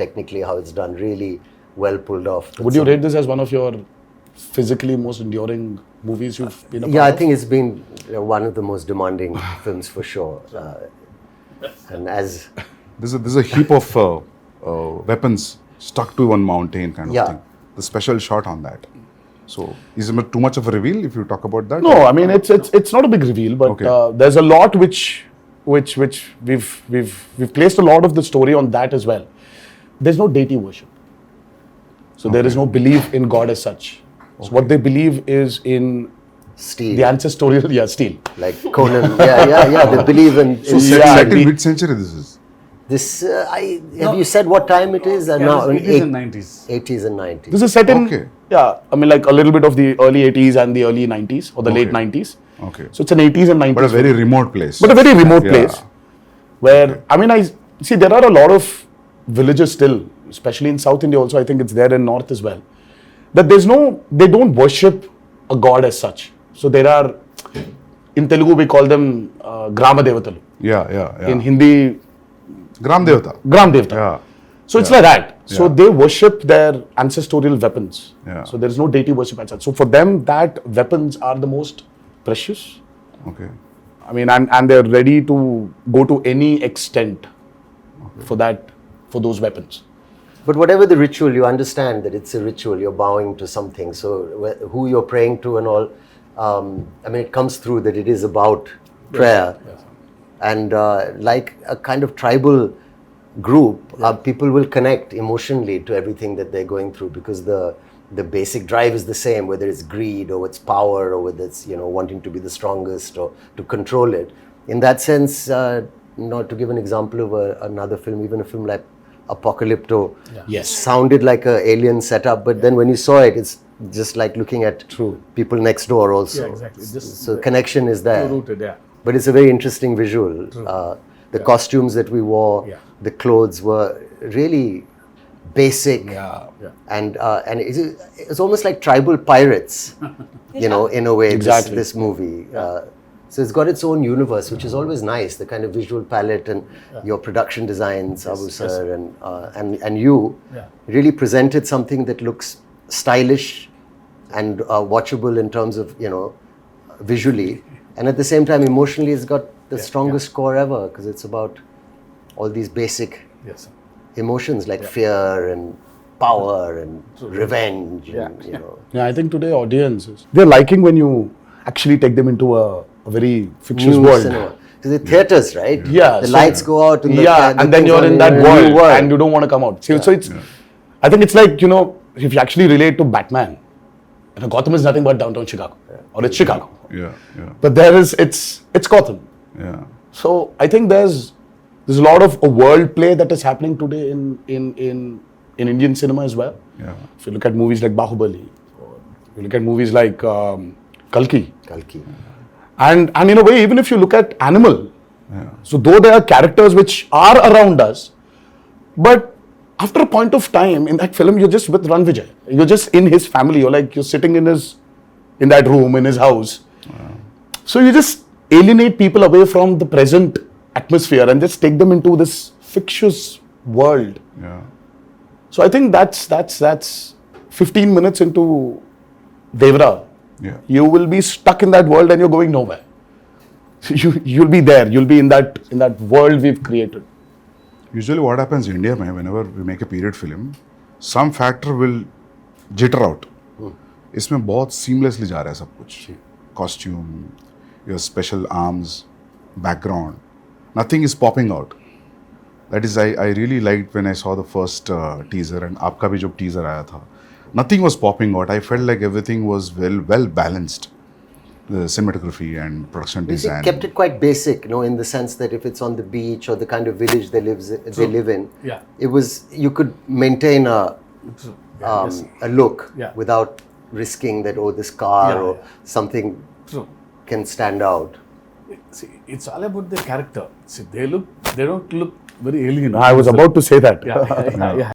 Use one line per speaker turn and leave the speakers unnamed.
technically how it's done, really well pulled off.
Would you rate this as one of your physically most enduring movies you've been a part
Yeah, I
of?
think it's been one of the most demanding films for sure. And as
There's a heap of weapons stuck to one mountain kind of
Yeah.
thing. The special shot on that. So is it too much of a reveal if you talk about that?
No, I mean it's not a big reveal, but
Okay.
There's a lot which we've placed a lot of the story on that as well. There's no deity worship, so there is no belief in God as such. So what they believe is in
Steel,
the ancestorial, steel.
like Conan. They believe in.
Set in which century this is?
This, have you said what time it is?
Yeah,
No,
it is in 90s.
80s and 90s.
This is set in,
Okay.
I mean like a little bit of the early 80s and the early 90s or the late 90s.
Okay.
So it's an 80s and 90s.
But a very remote place.
But a very remote
Yeah.
place where, I mean, I see there are a lot of villages still, especially in South India also, I think it's there in North as well, that they don't worship a god as such. So there are, in Telugu we call them Grama Devatalu.
Yeah.
In Hindi,
Gram Devata.
Gram Devata.
Yeah.
So it's like that. So
Yeah.
they worship their ancestorial weapons.
Yeah.
So there is no deity worship as such. So for them, that weapons are the most precious.
Okay.
I mean, and they're ready to go to any extent for those weapons.
But whatever the ritual, you understand that it's a ritual. You're bowing to something. So who you're praying to and all, I mean, it comes through that it is about prayer.
Yes.
And like a kind of tribal group, people will connect emotionally to everything that they're going through because the basic drive is the same, whether it's greed or it's power or whether it's wanting to be the strongest or to control it. In that sense, to give an example of another film, even a film like Apocalypto,
Yes.
sounded like an alien setup, but then when you saw it, it's just like looking at people next door also.
Yeah, exactly.
So connection is there.
Rooted, yeah.
But it's a very interesting visual. The costumes that we wore, the clothes were really basic, and it's almost like tribal pirates, in a way.
Exactly.
This movie. So it's got its own universe, which is always nice. The kind of visual palette and your production design, Sabu sir, and you really presented something that looks stylish and watchable in terms of visually. And at the same time, emotionally, it's got the strongest score ever because it's about all these basic emotions like fear and power and revenge. And,
Yeah, I think today audiences, they're liking when you actually take them into a very fictitious
new
world.
cinema. So the theaters, right?
Yeah.
The
so-
lights go out. And
and then you're in that world and you don't want to come out. So it's, I think it's like, if you actually relate to Batman, Gotham is nothing but downtown Chicago or it's Chicago.
Yeah.
But it's Gotham.
Yeah.
So I think there's a lot of a world play that is happening today in Indian cinema as well.
Yeah.
If you look at movies like Bahubali, or you look at movies like Kalki, and in a way, even if you look at Animal, so though there are characters which are around us, but after a point of time in that film, you're just with Ran Vijay. You're just in his family. You're sitting in that room in his house. So you just alienate people away from the present atmosphere and just take them into this fictitious world.
Yeah.
So I think that's 15 minutes into Devara.
Yeah.
You will be stuck in that world and you're going nowhere. You'll be there. You'll be in that world we've created.
Usually what happens in India, whenever we make a period film, some factor will jitter out. इसमें बहुत seamlessly जा रहा है सब कुछ. Costume, your special arms, background, nothing is popping out. That is, I really liked when I saw the first teaser and आपका भी जो teaser आया था. Nothing was popping out. I felt like everything was well balanced. The cinematography and production design.
Kept it quite basic, in the sense that if it's on the beach or the kind of village they live in, it was, you could maintain a look without risking that this car or something can stand out.
See, it's all about the character. See, they don't look very alien.
I was about to say that.
Yeah.